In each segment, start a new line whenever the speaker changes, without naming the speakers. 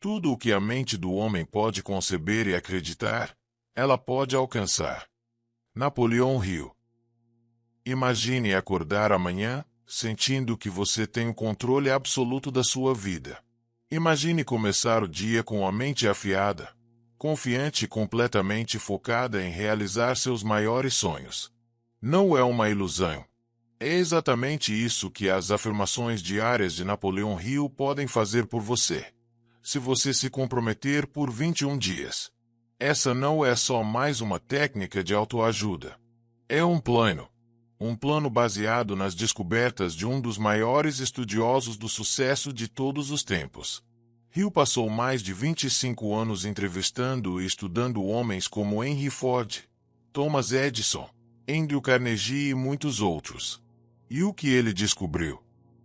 Tudo o que a mente do homem pode conceber e acreditar, ela pode alcançar. Napoleão Hill. Imagine acordar amanhã, sentindo que você tem o controle absoluto da sua vida. Imagine começar o dia com a mente afiada, confiante e completamente focada em realizar seus maiores sonhos. Não é uma ilusão. É exatamente isso que as afirmações diárias de Napoleão Hill podem fazer por você. Se você se comprometer por 21 dias. Essa não é só mais uma técnica de autoajuda. É um plano. Um plano baseado nas descobertas de um dos maiores estudiosos do sucesso de todos os tempos. Hill passou mais de 25 anos entrevistando e estudando homens como Henry Ford, Thomas Edison, Andrew Carnegie e muitos outros. E o que ele descobriu?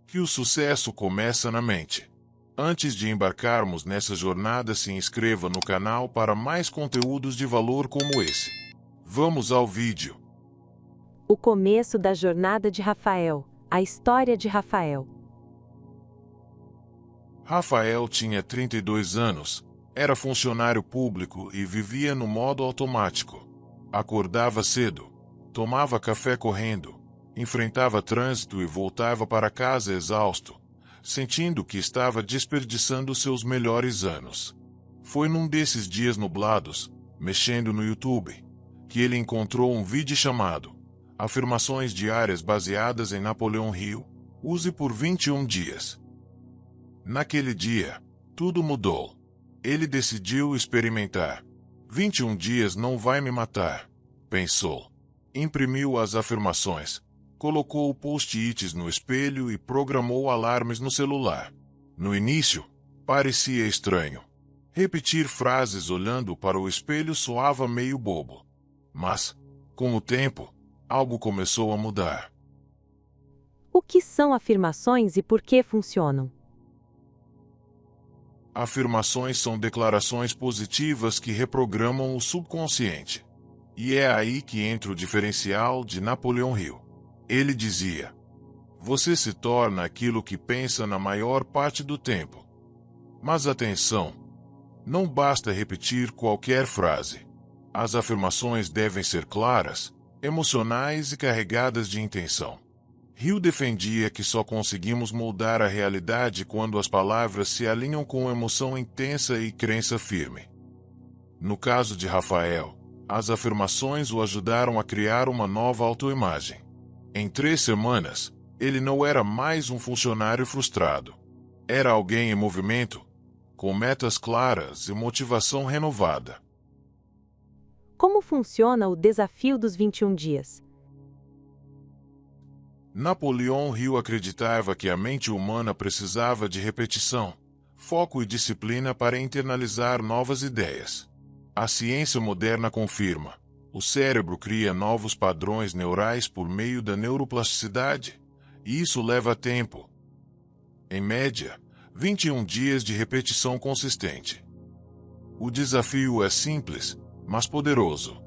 Que o sucesso começa na mente. Antes de embarcarmos nessa jornada, se inscreva no canal para mais conteúdos de valor como esse. Vamos ao vídeo.
O começo da jornada de Rafael. A história de Rafael.
Rafael tinha 32 anos, era funcionário público e vivia no modo automático. Acordava cedo, tomava café correndo, enfrentava trânsito e voltava para casa exausto, sentindo que estava desperdiçando seus melhores anos. Foi num desses dias nublados, mexendo no YouTube, que ele encontrou um vídeo chamado Afirmações Diárias Baseadas em Napoleão Hill, use por 21 dias. Naquele dia, tudo mudou. Ele decidiu experimentar. 21 dias não vai me matar, pensou. Imprimiu as afirmações, colocou post-its no espelho e programou alarmes no celular. No início, parecia estranho. Repetir frases olhando para o espelho soava meio bobo. Mas, com o tempo, algo começou a mudar.
O que são afirmações e por que funcionam?
Afirmações são declarações positivas que reprogramam o subconsciente. E é aí que entra o diferencial de Napoleão Hill. Ele dizia: você se torna aquilo que pensa na maior parte do tempo. Mas atenção! Não basta repetir qualquer frase. As afirmações devem ser claras, emocionais e carregadas de intenção. Hill defendia que só conseguimos moldar a realidade quando as palavras se alinham com emoção intensa e crença firme. No caso de Rafael, as afirmações o ajudaram a criar uma nova autoimagem. Em 3 semanas, ele não era mais um funcionário frustrado. Era alguém em movimento, com metas claras e motivação renovada.
Como funciona o desafio dos 21 dias?
Napoleão Hill acreditava que a mente humana precisava de repetição, foco e disciplina para internalizar novas ideias. A ciência moderna confirma: o cérebro cria novos padrões neurais por meio da neuroplasticidade, e isso leva tempo. Em média, 21 dias de repetição consistente. O desafio é simples, mas poderoso.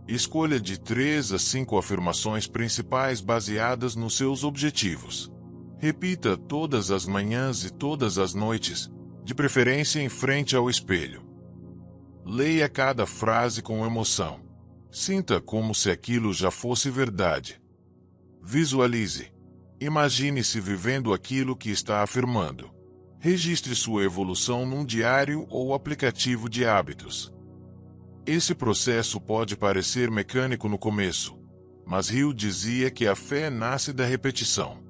Escolha de 3 a 5 afirmações principais baseadas nos seus objetivos. Repita todas as manhãs e todas as noites, de preferência em frente ao espelho. Leia cada frase com emoção. Sinta como se aquilo já fosse verdade. Visualize. Imagine-se vivendo aquilo que está afirmando. Registre sua evolução num diário ou aplicativo de hábitos. Esse processo pode parecer mecânico no começo, mas Hill dizia que a fé nasce da repetição.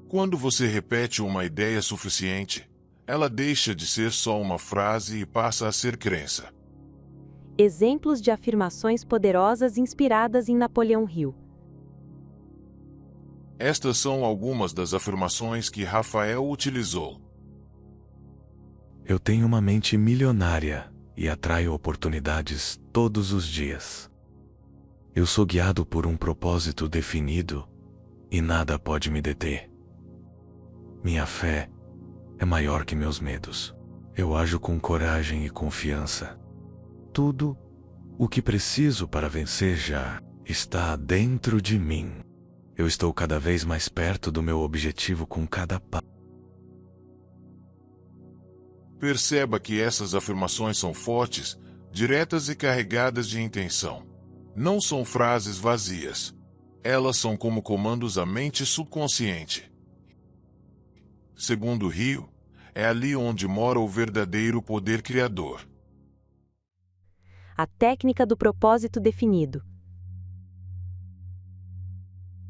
Quando você repete uma ideia suficiente, ela deixa de ser só uma frase e passa a ser crença.
Exemplos de afirmações poderosas inspiradas em Napoleão Hill.
Estas são algumas das afirmações que Rafael utilizou.
Eu tenho uma mente milionária e atraio oportunidades todos os dias. Eu sou guiado por um propósito definido e nada pode me deter. Minha fé é maior que meus medos. Eu ajo com coragem e confiança. Tudo o que preciso para vencer já está dentro de mim. Eu estou cada vez mais perto do meu objetivo com cada passo.
Perceba que essas afirmações são fortes, diretas e carregadas de intenção. Não são frases vazias. Elas são como comandos à mente subconsciente. Segundo Hill, é ali onde mora o verdadeiro poder criador.
A técnica do propósito definido.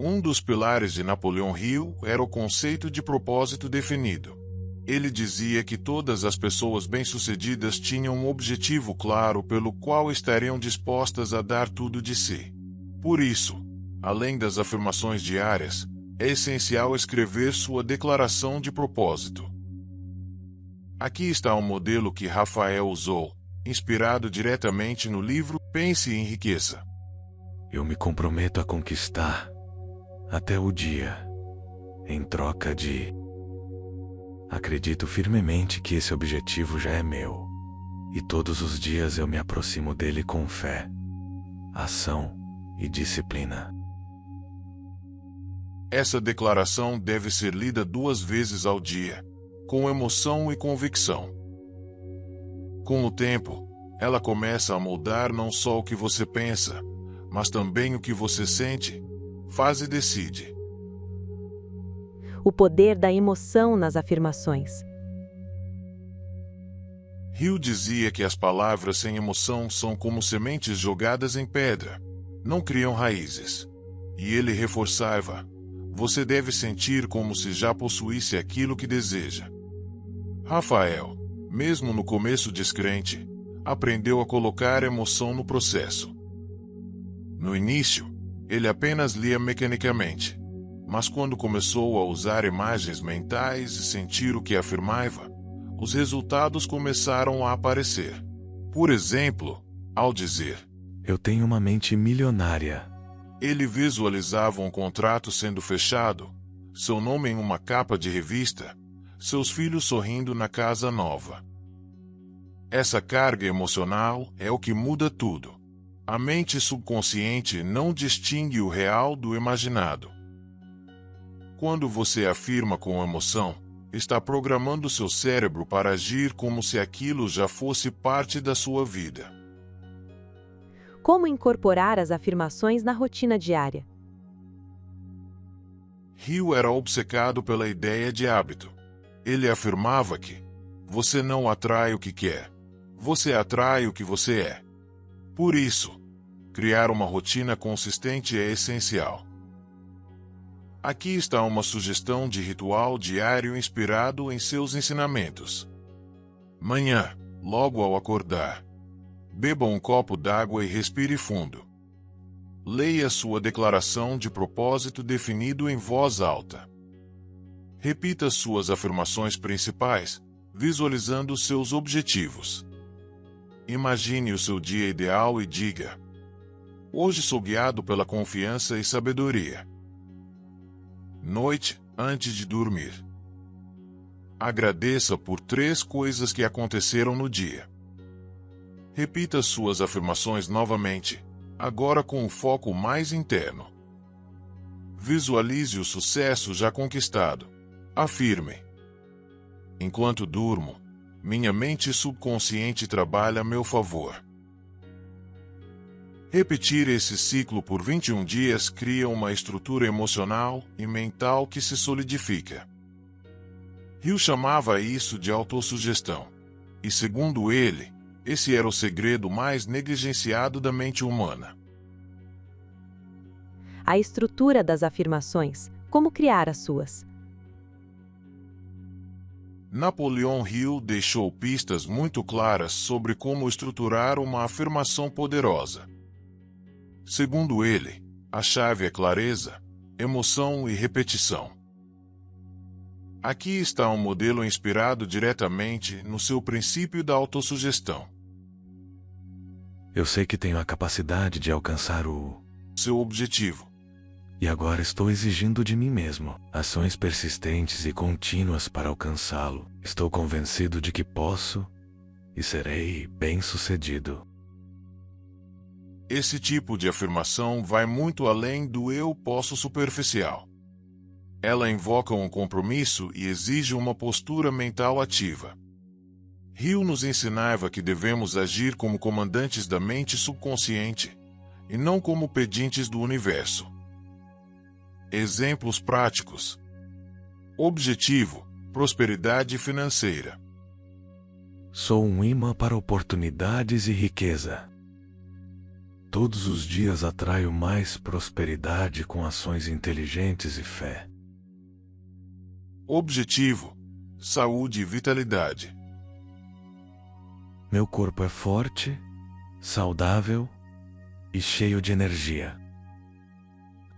Um dos pilares de Napoleão Hill era o conceito de propósito definido. Ele dizia que todas as pessoas bem-sucedidas tinham um objetivo claro pelo qual estariam dispostas a dar tudo de si. Por isso, além das afirmações diárias, é essencial escrever sua declaração de propósito. Aqui está um modelo que Rafael usou, inspirado diretamente no livro Pense e Enriqueça.
Eu me comprometo a conquistar até o dia, em troca de... Acredito firmemente que esse objetivo já é meu, e todos os dias eu me aproximo dele com fé, ação e disciplina.
Essa declaração deve ser lida 2 vezes ao dia, com emoção e convicção. Com o tempo, ela começa a moldar não só o que você pensa, mas também o que você sente, faz e decide.
O poder da emoção nas afirmações.
Hill dizia que as palavras sem emoção são como sementes jogadas em pedra, não criam raízes. E ele reforçava: você deve sentir como se já possuísse aquilo que deseja. Rafael, mesmo no começo descrente, aprendeu a colocar emoção no processo. No início, ele apenas lia mecanicamente, mas quando começou a usar imagens mentais e sentir o que afirmava, os resultados começaram a aparecer. Por exemplo, ao dizer:
eu tenho uma mente milionária,
ele visualizava um contrato sendo fechado, seu nome em uma capa de revista, seus filhos sorrindo na casa nova. Essa carga emocional é o que muda tudo. A mente subconsciente não distingue o real do imaginado. Quando você afirma com emoção, está programando seu cérebro para agir como se aquilo já fosse parte da sua vida.
Como incorporar as afirmações na rotina diária?
Hill era obcecado pela ideia de hábito. Ele afirmava que você não atrai o que quer, você atrai o que você é. Por isso, criar uma rotina consistente é essencial. Aqui está uma sugestão de ritual diário inspirado em seus ensinamentos. Manhã, logo ao acordar, beba um copo d'água e respire fundo. Leia sua declaração de propósito definido em voz alta. Repita suas afirmações principais, visualizando seus objetivos. Imagine o seu dia ideal e diga: hoje sou guiado pela confiança e sabedoria. Noite, antes de dormir, agradeça por 3 coisas que aconteceram no dia. Repita suas afirmações novamente, agora com um foco mais interno. Visualize o sucesso já conquistado. Afirme: enquanto durmo, minha mente subconsciente trabalha a meu favor. Repetir esse ciclo por 21 dias cria uma estrutura emocional e mental que se solidifica. Hill chamava isso de autossugestão. E segundo ele, esse era o segredo mais negligenciado da mente humana.
A estrutura das afirmações. Como criar as suas?
Napoleão Hill deixou pistas muito claras sobre como estruturar uma afirmação poderosa. Segundo ele, a chave é clareza, emoção e repetição. Aqui está um modelo inspirado diretamente no seu princípio da autossugestão.
eu sei que tenho a capacidade de alcançar
Seu objetivo.
E agora estou exigindo de mim mesmo ações persistentes e contínuas para alcançá-lo. Estou convencido de que posso e serei bem-sucedido.
Esse tipo de afirmação vai muito além do eu posso superficial. Ela invoca um compromisso e exige uma postura mental ativa. Hill nos ensinava que devemos agir como comandantes da mente subconsciente, e não como pedintes do universo. Exemplos práticos. Objetivo: prosperidade financeira.
Sou um imã para oportunidades e riqueza. Todos os dias atraio mais prosperidade com ações inteligentes e fé.
Objetivo: saúde e vitalidade.
Meu corpo é forte, saudável e cheio de energia.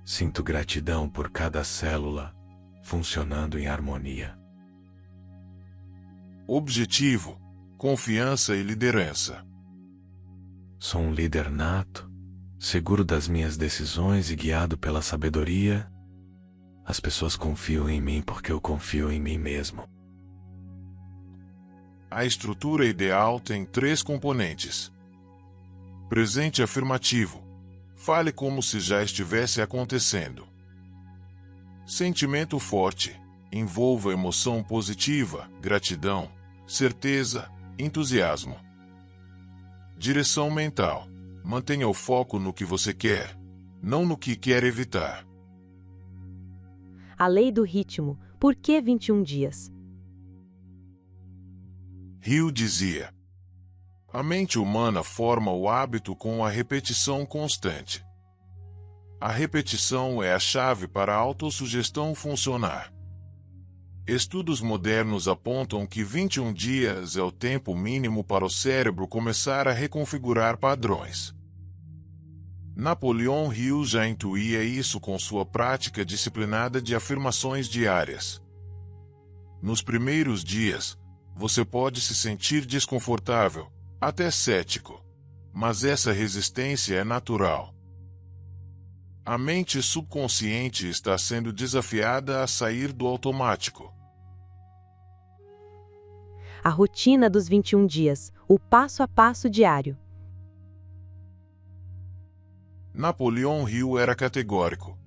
Sinto gratidão por cada célula funcionando em harmonia.
Objetivo: confiança e liderança.
Sou um líder nato, seguro das minhas decisões e guiado pela sabedoria. As pessoas confiam em mim porque eu confio em mim mesmo.
A estrutura ideal tem 3 componentes. Presente afirmativo. Fale como se já estivesse acontecendo. Sentimento forte. Envolva emoção positiva, gratidão, certeza, entusiasmo. Direção mental. Mantenha o foco no que você quer, não no que quer evitar.
A lei do ritmo. Por que 21 dias?
Hill dizia: a mente humana forma o hábito com a repetição constante. A repetição é a chave para a autossugestão funcionar. Estudos modernos apontam que 21 dias é o tempo mínimo para o cérebro começar a reconfigurar padrões. Napoleon Hill já intuía isso com sua prática disciplinada de afirmações diárias. Nos primeiros dias, você pode se sentir desconfortável, até cético, mas essa resistência é natural. A mente subconsciente está sendo desafiada a sair do automático.
A rotina dos 21 dias. O passo a passo diário.
Napoleon Hill era categórico.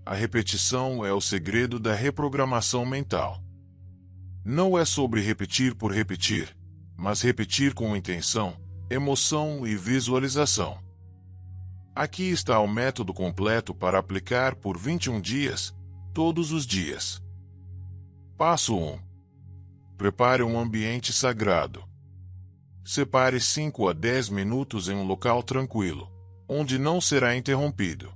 A repetição é o segredo da reprogramação mental. Não é sobre repetir por repetir, mas repetir com intenção, emoção e visualização. Aqui está o método completo para aplicar por 21 dias, todos os dias. Passo 1. Prepare um ambiente sagrado. Separe 5 a 10 minutos em um local tranquilo, onde não será interrompido.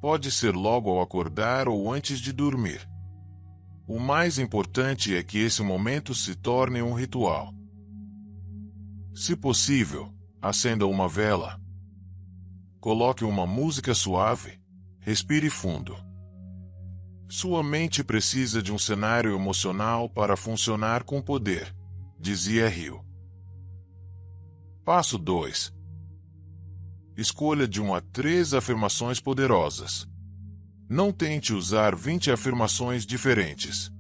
Pode ser logo ao acordar ou antes de dormir. O mais importante é que esse momento se torne um ritual. Se possível, acenda uma vela. Coloque uma música suave. Respire fundo. Sua mente precisa de um cenário emocional para funcionar com poder, dizia Hill. Passo 2. Escolha de 1 a 3 afirmações poderosas. Não tente usar 20 afirmações diferentes.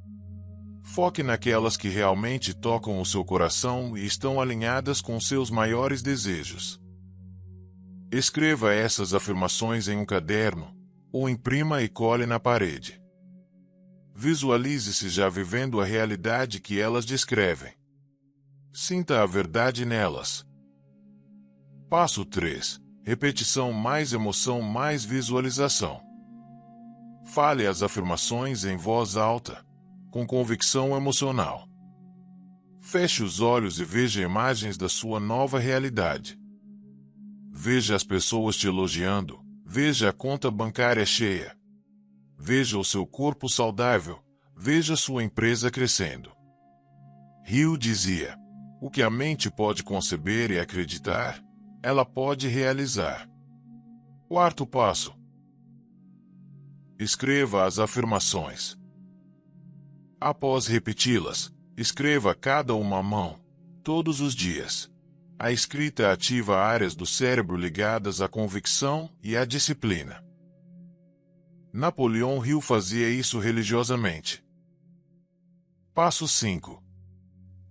Foque naquelas que realmente tocam o seu coração e estão alinhadas com seus maiores desejos. Escreva essas afirmações em um caderno, ou imprima e cole na parede. Visualize-se já vivendo a realidade que elas descrevem. Sinta a verdade nelas. Passo 3. Repetição mais emoção mais visualização. Fale as afirmações em voz alta, com convicção emocional. Feche os olhos e veja imagens da sua nova realidade. Veja as pessoas te elogiando, veja a conta bancária cheia. Veja o seu corpo saudável, veja sua empresa crescendo. Hill dizia: o que a mente pode conceber e acreditar, ela pode realizar. Quarto passo. Escreva as afirmações. Após repeti-las, escreva cada uma à mão, todos os dias. A escrita ativa áreas do cérebro ligadas à convicção e à disciplina. Napoleon Hill fazia isso religiosamente. Passo 5.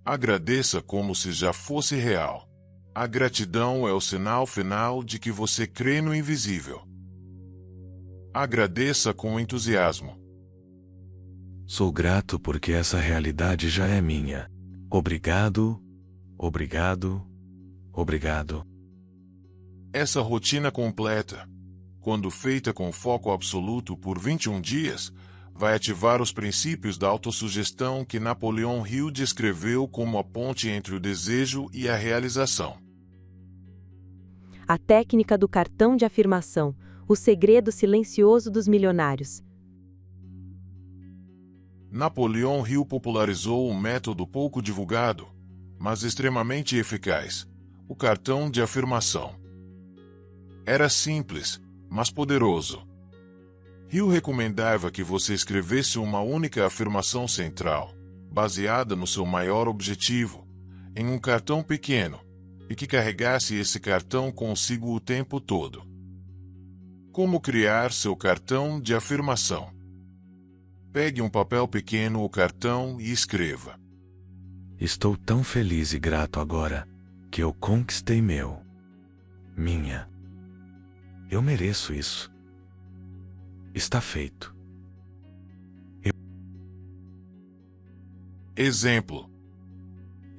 Agradeça como se já fosse real. A gratidão é o sinal final de que você crê no invisível. Agradeça com entusiasmo.
Sou grato porque essa realidade já é minha. Obrigado, obrigado, obrigado.
Essa rotina completa, quando feita com foco absoluto por 21 dias, vai ativar os princípios da autossugestão que Napoleão Hill descreveu como a ponte entre o desejo e a realização.
A técnica do cartão de afirmação, o segredo silencioso dos milionários.
Napoleão Hill popularizou um método pouco divulgado, mas extremamente eficaz: o cartão de afirmação. Era simples, mas poderoso. Hill recomendava que você escrevesse uma única afirmação central, baseada no seu maior objetivo, em um cartão pequeno, e que carregasse esse cartão consigo o tempo todo. Como criar seu cartão de afirmação? Pegue um papel pequeno ou cartão e escreva:
Estou tão feliz e grato agora que eu conquistei minha. Eu mereço isso. Está feito.
Exemplo: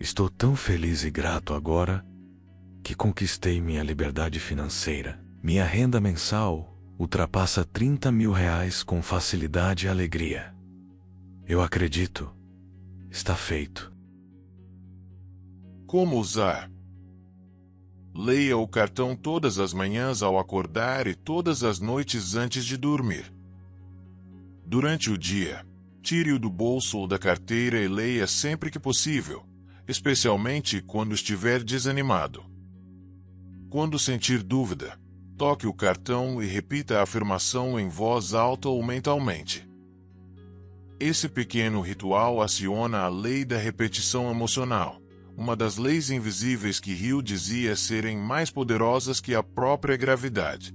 Estou tão feliz e grato agora que conquistei minha liberdade financeira. Minha renda mensal ultrapassa R$ 30.000 com facilidade e alegria. Eu acredito. Está feito.
Como usar? Leia o cartão todas as manhãs ao acordar e todas as noites antes de dormir. Durante o dia, tire-o do bolso ou da carteira e leia sempre que possível, especialmente quando estiver desanimado. Quando sentir dúvida, toque o cartão e repita a afirmação em voz alta ou mentalmente. Esse pequeno ritual aciona a lei da repetição emocional, uma das leis invisíveis que Hill dizia serem mais poderosas que a própria gravidade.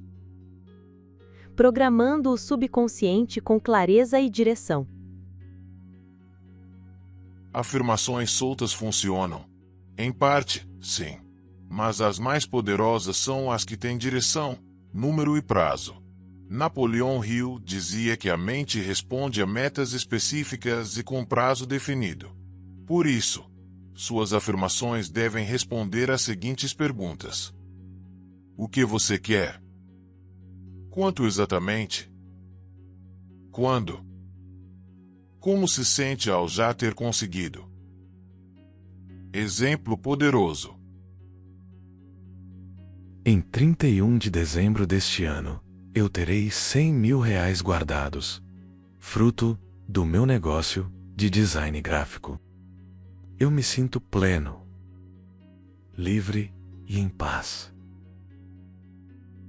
Programando o subconsciente com clareza e direção.
Afirmações soltas funcionam. Em parte, sim. Mas as mais poderosas são as que têm direção, número e prazo. Napoleão Hill dizia que a mente responde a metas específicas e com prazo definido. Por isso, suas afirmações devem responder às seguintes perguntas: o que você quer? Quanto exatamente? Quando? Como se sente ao já ter conseguido? Exemplo poderoso.
Em 31 de dezembro deste ano, eu terei R$ 100.000 guardados, fruto do meu negócio de design gráfico. Eu me sinto pleno, livre e em paz.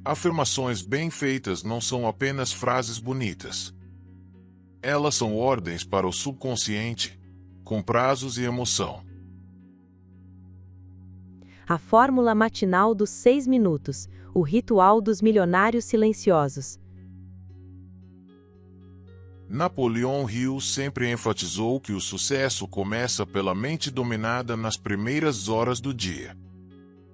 Afirmações bem feitas não são apenas frases bonitas. Elas são ordens para o subconsciente, com prazos e emoção.
A fórmula matinal dos 6 minutos, o ritual dos milionários silenciosos.
Napoleão Hill sempre enfatizou que o sucesso começa pela mente dominada nas primeiras horas do dia.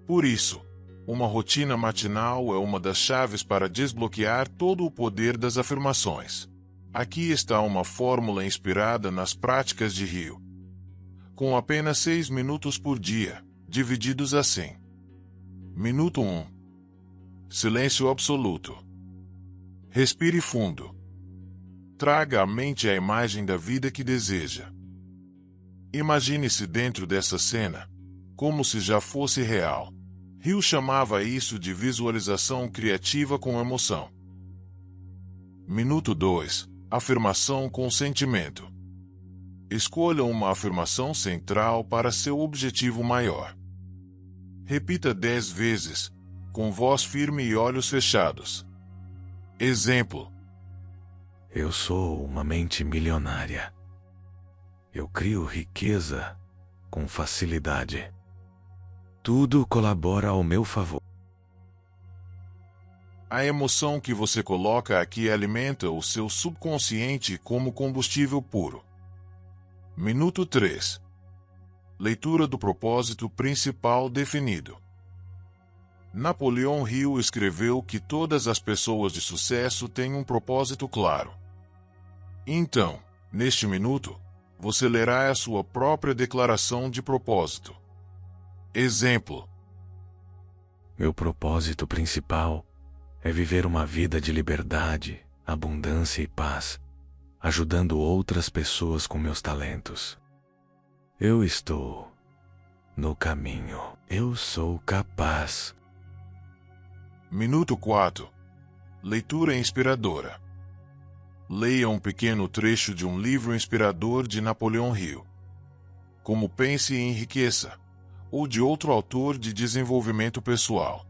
Por isso, uma rotina matinal é uma das chaves para desbloquear todo o poder das afirmações. Aqui está uma fórmula inspirada nas práticas de Hill. Com apenas 6 minutos por dia, divididos assim. Minuto 1. Silêncio absoluto. Respire fundo. Traga à mente a imagem da vida que deseja. Imagine-se dentro dessa cena, como se já fosse real. Hill chamava isso de visualização criativa com emoção. Minuto 2. Afirmação com sentimento. Escolha uma afirmação central para seu objetivo maior. Repita 10 vezes, com voz firme e olhos fechados. Exemplo:
Eu sou uma mente milionária. Eu crio riqueza com facilidade. Tudo colabora ao meu favor.
A emoção que você coloca aqui alimenta o seu subconsciente como combustível puro. Minuto 3. Leitura do propósito principal definido. Napoleão Hill escreveu que todas as pessoas de sucesso têm um propósito claro. Então, neste minuto, você lerá a sua própria declaração de propósito. Exemplo:
Meu propósito principal é viver uma vida de liberdade, abundância e paz, ajudando outras pessoas com meus talentos. Eu estou no caminho. Eu sou capaz.
Minuto 4. Leitura inspiradora. Leia um pequeno trecho de um livro inspirador de Napoleão Hill, como Pense e Enriqueça, ou de outro autor de desenvolvimento pessoal.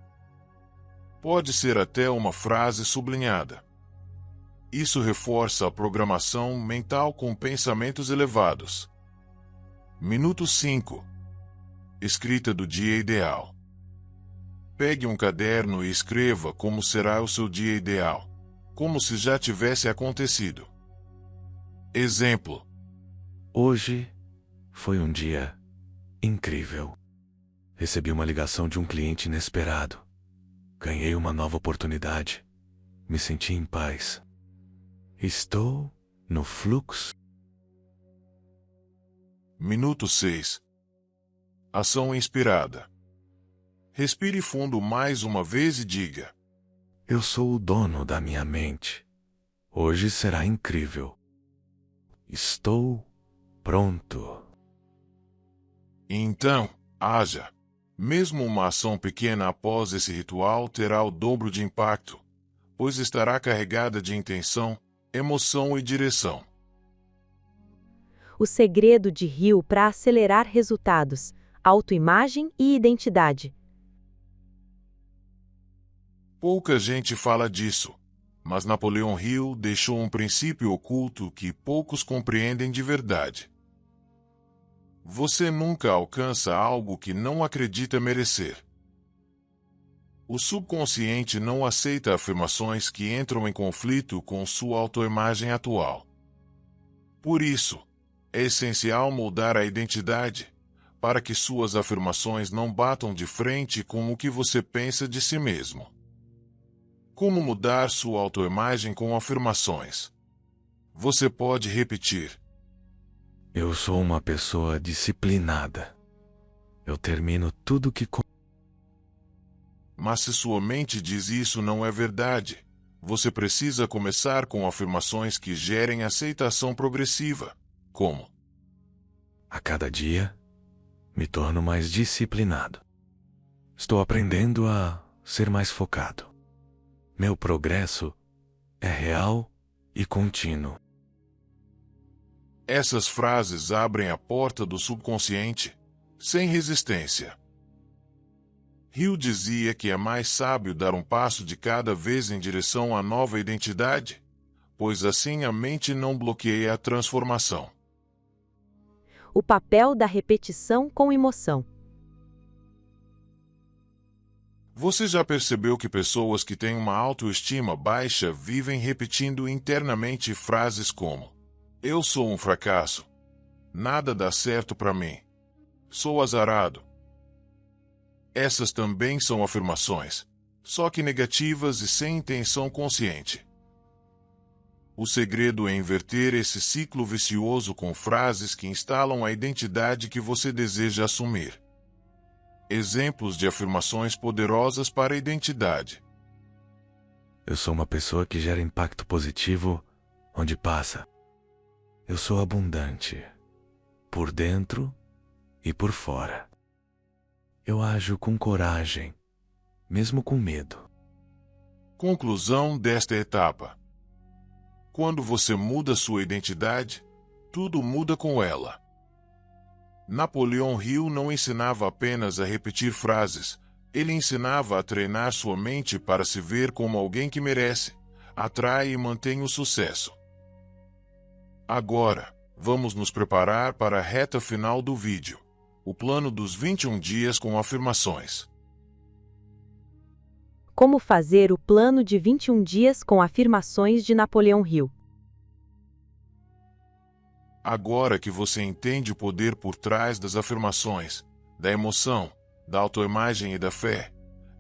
Pode ser até uma frase sublinhada. Isso reforça a programação mental com pensamentos elevados. Minuto 5. Escrita do dia ideal. Pegue um caderno e escreva como será o seu dia ideal, como se já tivesse acontecido. Exemplo:
Hoje foi um dia incrível. Recebi uma ligação de um cliente inesperado. Ganhei uma nova oportunidade. Me senti em paz. Estou no fluxo.
Minuto 6. Ação inspirada. Respire fundo mais uma vez e diga:
Eu sou o dono da minha mente. Hoje será incrível. Estou pronto.
E então, haja. Mesmo uma ação pequena após esse ritual terá o dobro de impacto, pois estará carregada de intenção, emoção e direção.
O segredo de Hill para acelerar resultados, autoimagem e identidade.
Pouca gente fala disso, mas Napoleão Hill deixou um princípio oculto que poucos compreendem de verdade. Você nunca alcança algo que não acredita merecer. O subconsciente não aceita afirmações que entram em conflito com sua autoimagem atual. Por isso, é essencial moldar a identidade, para que suas afirmações não batam de frente com o que você pensa de si mesmo. Como mudar sua autoimagem com afirmações? Você pode repetir:
Eu sou uma pessoa disciplinada. Eu termino tudo que...
Mas se sua mente diz isso não é verdade, você precisa começar com afirmações que gerem aceitação progressiva, como:
A cada dia, me torno mais disciplinado. Estou aprendendo a ser mais focado. Meu progresso é real e contínuo.
Essas frases abrem a porta do subconsciente, sem resistência. Hill dizia que é mais sábio dar um passo de cada vez em direção à nova identidade, pois assim a mente não bloqueia a transformação.
O papel da repetição com emoção.
Você já percebeu que pessoas que têm uma autoestima baixa vivem repetindo internamente frases como: Eu sou um fracasso. Nada dá certo para mim. Sou azarado. Essas também são afirmações, só que negativas e sem intenção consciente. O segredo é inverter esse ciclo vicioso com frases que instalam a identidade que você deseja assumir. Exemplos de afirmações poderosas para a identidade.
Eu sou uma pessoa que gera impacto positivo onde passa. Eu sou abundante, por dentro e por fora. Eu ajo com coragem, mesmo com medo.
Conclusão desta etapa. Quando você muda sua identidade, tudo muda com ela. Napoleão Hill não ensinava apenas a repetir frases, ele ensinava a treinar sua mente para se ver como alguém que merece, atrai e mantém o sucesso. Agora, vamos nos preparar para a reta final do vídeo. O plano dos 21 dias com afirmações.
Como fazer o plano de 21 dias com afirmações de Napoleão Hill?
Agora que você entende o poder por trás das afirmações, da emoção, da autoimagem e da fé,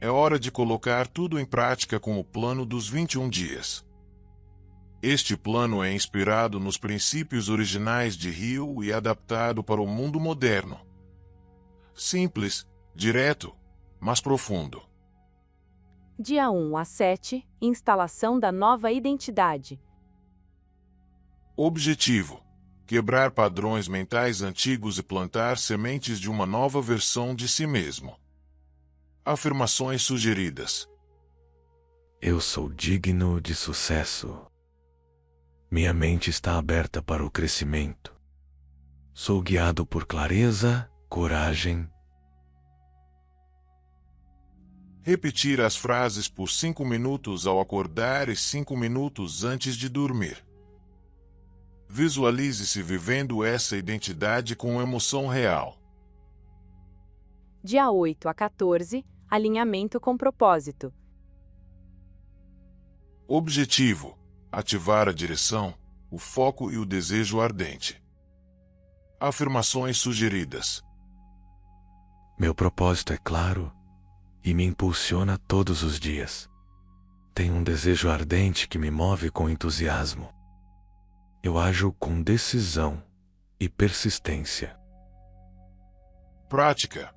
é hora de colocar tudo em prática com o plano dos 21 dias. Este plano é inspirado nos princípios originais de Rio e adaptado para o mundo moderno. Simples, direto, mas profundo.
Dia 1 a 7, instalação da nova identidade.
Objetivo: quebrar padrões mentais antigos e plantar sementes de uma nova versão de si mesmo. Afirmações sugeridas.
Eu sou digno de sucesso. Minha mente está aberta para o crescimento. Sou guiado por clareza, coragem.
Repetir as frases por 5 minutos ao acordar e 5 minutos antes de dormir. Visualize-se vivendo essa identidade com emoção real.
Dia 8 a 14, alinhamento com propósito.
Objetivo: ativar a direção, o foco e o desejo ardente. Afirmações sugeridas.
Meu propósito é claro e me impulsiona todos os dias. Tenho um desejo ardente que me move com entusiasmo. Eu ajo com decisão e persistência.
Prática.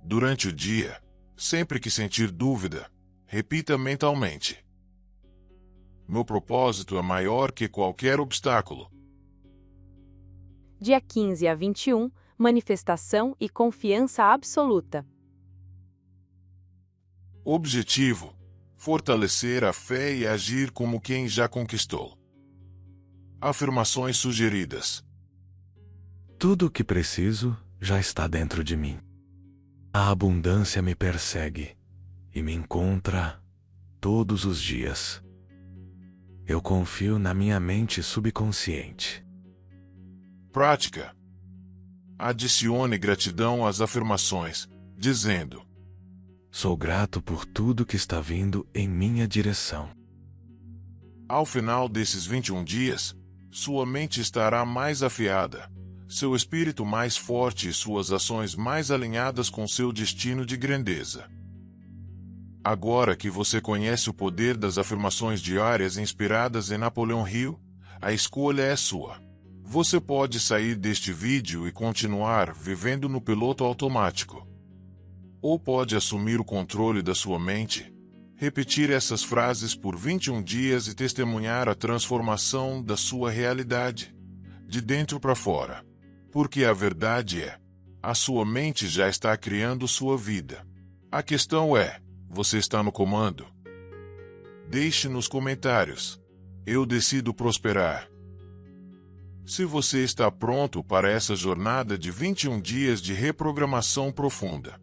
Durante o dia, sempre que sentir dúvida, repita mentalmente: meu propósito é maior que qualquer obstáculo.
Dia 15 a 21, manifestação e confiança absoluta.
Objetivo: fortalecer a fé e agir como quem já conquistou. Afirmações sugeridas.
Tudo o que preciso já está dentro de mim. A abundância me persegue e me encontra todos os dias. Eu confio na minha mente subconsciente.
Prática. Adicione gratidão às afirmações, dizendo:
Sou grato por tudo que está vindo em minha direção.
ao final desses 21 dias, sua mente estará mais afiada, seu espírito mais forte e suas ações mais alinhadas com seu destino de grandeza. Agora que você conhece o poder das afirmações diárias inspiradas em Napoleão Hill, a escolha é sua. Você pode sair deste vídeo e continuar vivendo no piloto automático. Ou pode assumir o controle da sua mente, repetir essas frases por 21 dias e testemunhar a transformação da sua realidade, de dentro para fora. Porque a verdade é, a sua mente já está criando sua vida. A questão é, você está no comando? Deixe nos comentários. Eu decido prosperar. Se você está pronto para essa jornada de 21 dias de reprogramação profunda.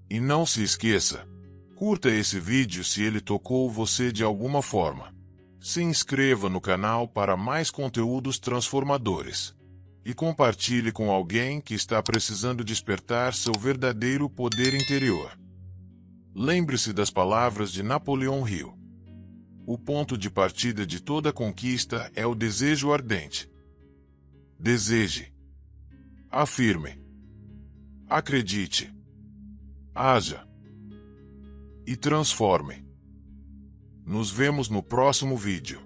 E não se esqueça, curta esse vídeo se ele tocou você de alguma forma. Se inscreva no canal para mais conteúdos transformadores. E compartilhe com alguém que está precisando despertar seu verdadeiro poder interior. Lembre-se das palavras de Napoleão Hill. O ponto de partida de toda conquista é o desejo ardente. Deseje. Afirme. Acredite. Haja. E transforme. Nos vemos no próximo vídeo.